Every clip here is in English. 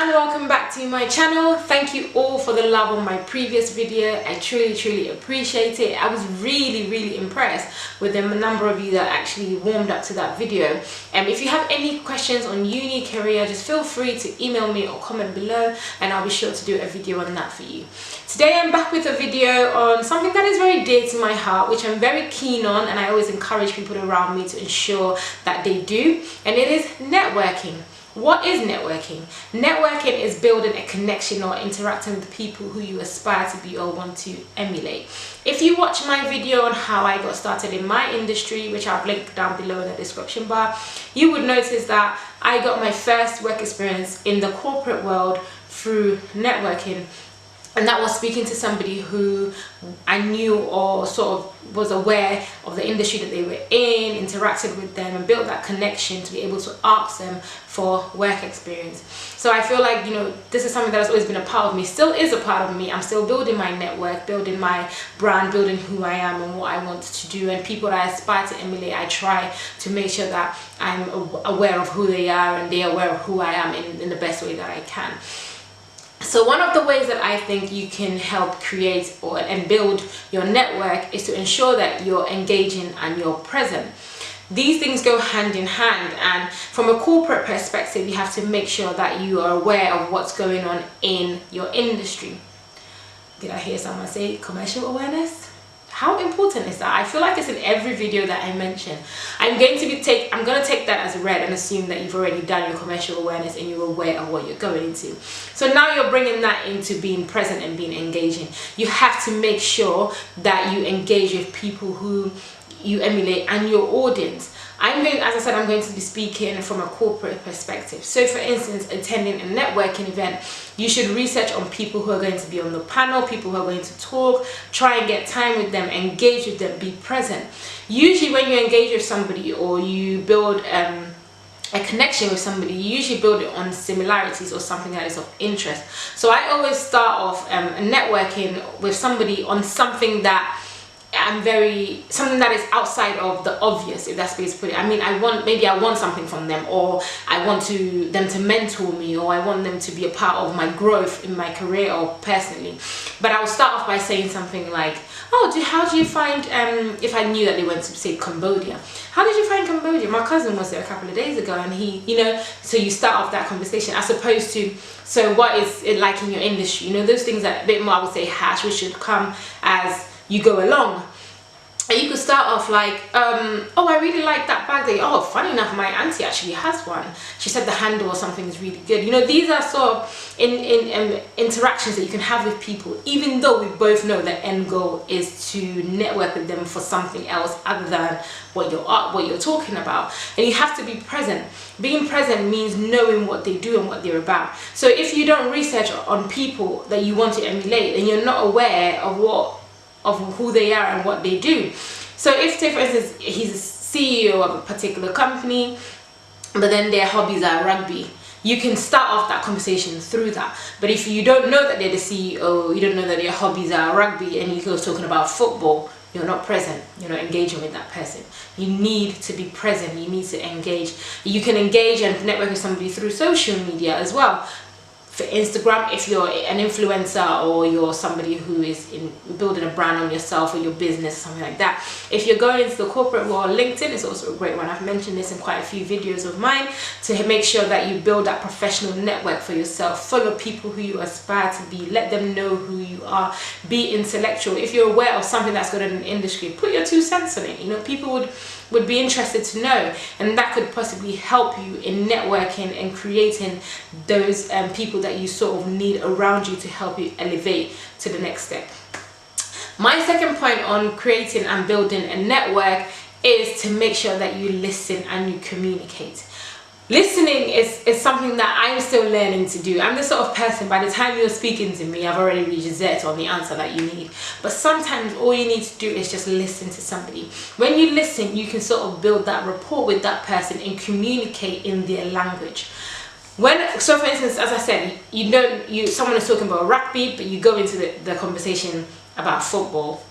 and welcome back to my channel. Thank you all for the love on my previous video. I truly appreciate it. I was really impressed with the number of you that actually warmed up to that video. If you have any questions on uni, career, just feel free to email me or comment below and I'll be sure to do a video on that for you. Today I'm back with a video on something that is very dear to my heart, which I'm very keen on, and I always encourage people around me to ensure that they do, and it is networking. What is networking? Networking is building a connection or interacting with people who you aspire to be or want to emulate. If you watch my video on how I got started in my industry, which I've linked down below in the description bar, you would notice that I got my first work experience in the corporate world through networking. And that was speaking to somebody who I knew or sort of was aware of the industry that they were in, interacted with them and built that connection to be able to ask them for work experience. So I feel like, you know, this is something that has always been a part of me, still is a part of me. I'm still building my network, building my brand, building who I am and what I want to do, and people that I aspire to emulate, I try to make sure that I'm aware of who they are and they are aware of who I am in the best way that I can. So one of the ways that I think you can help create and build your network is to ensure that you're engaging and you're present. These things go hand in hand, and from a corporate perspective, you have to make sure that you are aware of what's going on in your industry. Did I hear someone say commercial awareness? How important is that? I feel like it's in every video that I mention. I'm going to take that as read and assume that you've already done your commercial awareness and you're aware of what you're going into. So now you're bringing that into being present and being engaging. You have to make sure that you engage with people who you emulate and your audience. As I said, I'm going to be speaking from a corporate perspective. So for instance, attending a networking event, you should research on people who are going to be on the panel, people who are going to talk, try and get time with them, engage with them, be present. Usually when you engage with somebody or you build a connection with somebody, you usually build it on similarities or something that is of interest. So I always start off networking with somebody on something that something that is outside of the obvious, if that's the way to put it. I mean, maybe I want something from them, or I want them to mentor me, or I want them to be a part of my growth in my career or personally. But I will start off by saying something like, oh, how do you find, if I knew that they went to, say, Cambodia, how did you find Cambodia? My cousin was there a couple of days ago, and he, you know, so you start off that conversation as opposed to, so what is it like in your industry? You know, those things that a bit more, I would say, hash, which should come as you go along. And you could start off like, oh, I really like that bag that oh, funny enough, my auntie actually has one. She said the handle or something is really good. You know, these are sort of interactions that you can have with people, even though we both know the end goal is to network with them for something else other than what you're talking about. And you have to be present. Being present means knowing what they do and what they're about. So if you don't research on people that you want to emulate, and you're not aware of who they are and what they do. So if, say for instance, he's a CEO of a particular company, but then their hobbies are rugby, you can start off that conversation through that. But if you don't know that they're the CEO, you don't know that their hobbies are rugby, and you go talking about football, you're not present, you're not engaging with that person. You need to be present, you need to engage. You can engage and network with somebody through social media as well. For Instagram, if you're an influencer or you're somebody who is building a brand on yourself or your business, something like that. If you're going into the corporate world, LinkedIn is also a great one. I've mentioned this in quite a few videos of mine, to make sure that you build that professional network for yourself. Follow people who you aspire to be. Let them know who you are. Be intellectual. If you're aware of something that's good in an industry, put your 2 cents on it. You know, people would be interested to know, and that could possibly help you in networking and creating those people that you sort of need around you to help you elevate to the next step. My second point on creating and building a network is to make sure that you listen and you communicate. Listening is something that I'm still learning to do. I'm the sort of person, by the time you're speaking to me, I've already researched on the answer that you need. But sometimes all you need to do is just listen to somebody. When you listen, you can sort of build that rapport with that person and communicate in their language. So for instance, as I said, someone is talking about rugby, but you go into the conversation about football.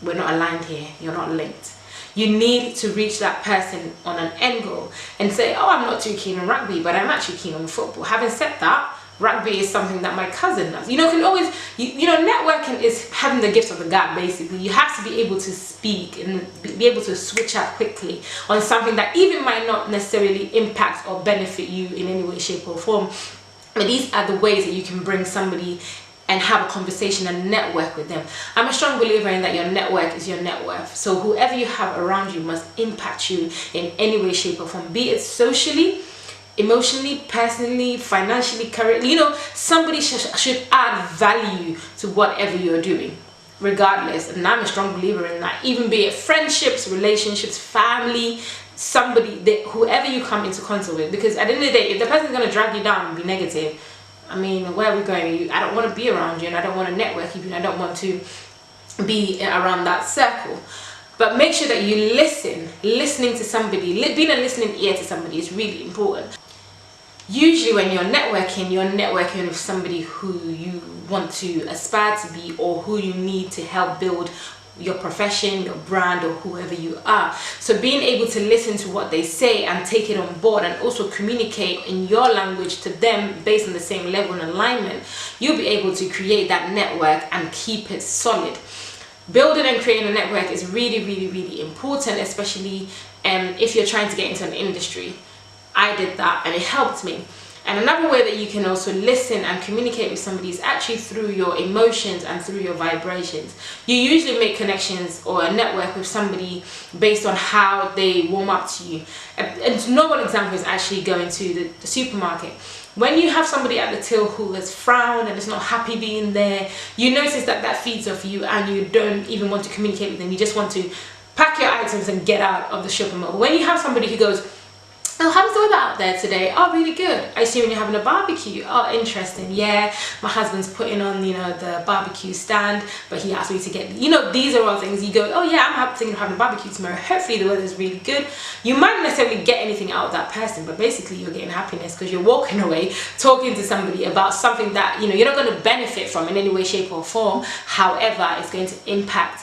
We're not aligned here, you're not linked. You need to reach that person on an end goal and say, oh, I'm not too keen on rugby, but I'm actually keen on football. Having said that, Rugby is something that my cousin does. You know, can always, you know, networking is having the gift of the gab, basically. You have to be able to speak and be able to switch up quickly on something that even might not necessarily impact or benefit you in any way, shape or form. But these are the ways that you can bring somebody and have a conversation and network with them. I'm a strong believer in that your network is your net worth. So whoever you have around you must impact you in any way, shape or form, be it socially, emotionally, personally, financially, currently. You know, somebody should add value to whatever you're doing, regardless. And I'm a strong believer in that, even be it friendships, relationships, family, somebody, whoever you come into contact with. Because at the end of the day, if the person's going to drag you down and be negative, I mean, where are we going? I don't want to be around you, and I don't want to network with you, and I don't want to be around that circle. But make sure that you listen. Listening to somebody, being a listening ear to somebody is really important. Usually when you're networking with somebody who you want to aspire to be, or who you need to help build your profession, your brand, or whoever you are. So being able to listen to what they say and take it on board, and also communicate in your language to them based on the same level and alignment, you'll be able to create that network and keep it solid. Building and creating a network is really, really, really important, especially if you're trying to get into an industry. I did that and it helped me. And another way that you can also listen and communicate with somebody is actually through your emotions and through your vibrations. You usually make connections or a network with somebody based on how they warm up to you. A normal example is actually going to the supermarket. When you have somebody at the till who has frowned and is not happy being there, you notice that that feeds off you, and you don't even want to communicate with them. You just want to pack your items and get out of the shopping mall. When you have somebody who goes, "Oh, how's the weather out there today?" "Oh, really good." "I assume you're having a barbecue." "Oh, interesting. Yeah, my husband's putting on, you know, the barbecue stand, but he asked me to get," you know, these are all things you go, "Oh yeah, I'm thinking of having a barbecue tomorrow. Hopefully the weather's really good." You might not necessarily get anything out of that person, but basically you're getting happiness because you're walking away talking to somebody about something that, you know, you're not going to benefit from in any way, shape or form. However, it's going to impact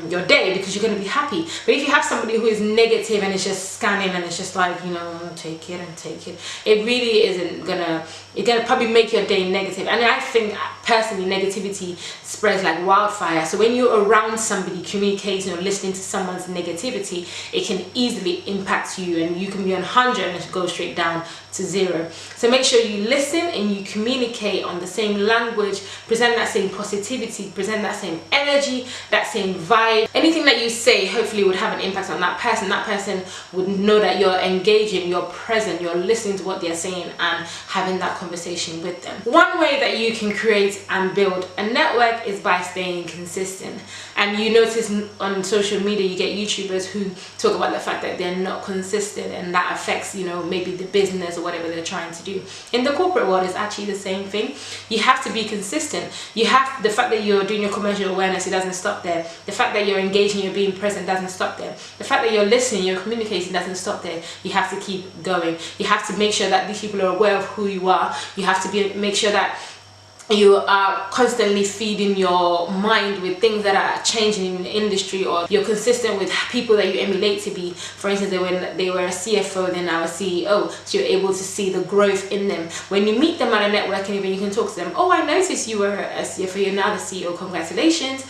your day because you're going to be happy. But if you have somebody who is negative and is just scanning and it's just like, you know, take it and take it, it really isn't gonna, it's gonna probably make your day negative. And I think personally negativity spreads like wildfire. So when you're around somebody communicating or listening to someone's negativity, it can easily impact you, and you can be on 100 and go straight down to 0. So make sure you listen and you communicate on the same language, present that same positivity, present that same energy, that same vibe. Anything that you say hopefully would have an impact on that person. That person would know that you're engaging, you're present, you're listening to what they're saying and having that conversation with them. One way that you can create and build a network is by staying consistent. And you notice on social media you get YouTubers who talk about the fact that they're not consistent, and that affects, you know, maybe the business or whatever they're trying to do. In the corporate world, it's actually the same thing. You have to be consistent. You have, the fact that you're doing your commercial awareness, it doesn't stop there. The fact that you're engaging, you're being present, doesn't stop there. The fact that you're listening, you're communicating, doesn't stop there. You have to keep going. You have to make sure that these people are aware of who you are. You have to make sure that you are constantly feeding your mind with things that are changing in the industry, or you're consistent with people that you emulate to be. For instance, when they were a CFO, then now a CEO, so you're able to see the growth in them. When you meet them at a networking event, you can talk to them. "Oh, I noticed you were a CFO, you're now the CEO, congratulations.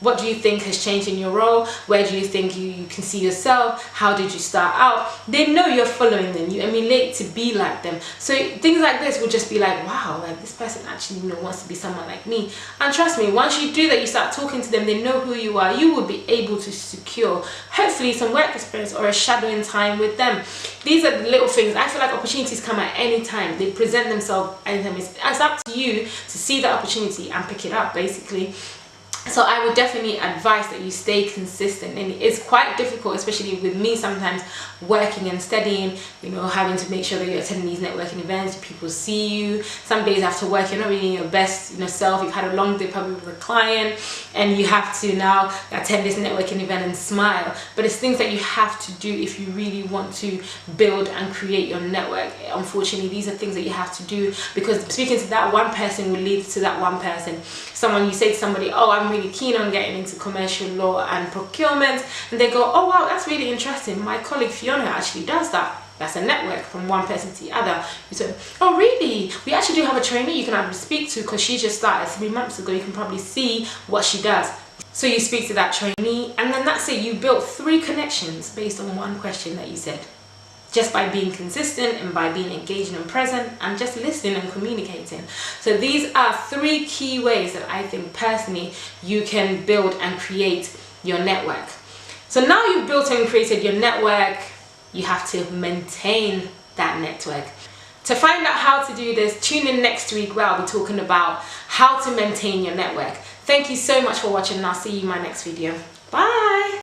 What do you think has changed in your role? Where do you think you can see yourself? How did you start out?" They know you're following them, you emulate to be like them. So things like this will just be like, wow, like this person actually, you know, wants to be someone like me. And trust me, once you do that, you start talking to them, they know who you are, you will be able to secure hopefully some work experience or a shadowing time with them. These are the little things. I feel like opportunities come at any time. They present themselves anytime. It's up to you to see the opportunity and pick it up, basically. So I would definitely advise that you stay consistent, and it's quite difficult, especially with me sometimes working and studying, you know, having to make sure that you're attending these networking events, people see you. Some days after work you're not really your best, you know, self. You've had a long day probably with a client and you have to now attend this networking event and smile. But it's things that you have to do if you really want to build and create your network. Unfortunately, these are things that you have to do, because speaking to that one person will lead to that one person. Someone, you say to somebody, "Oh, I'm really keen on getting into commercial law and procurement," and they go, "Oh wow, that's really interesting. My colleague Fiona actually does that." That's a network from one person to the other. You say, oh really? We actually do have a trainee you can actually speak to because she just started 3 months ago. You can probably see what she does. So you speak to that trainee, and then that's it. You built 3 connections based on one question that you said. Just by being consistent and by being engaged and present and just listening and communicating. So these are 3 key ways that I think personally you can build and create your network. So now you've built and created your network, you have to maintain that network. To find out how to do this, tune in next week where I'll be talking about how to maintain your network. Thank you so much for watching, and I'll see you in my next video. Bye!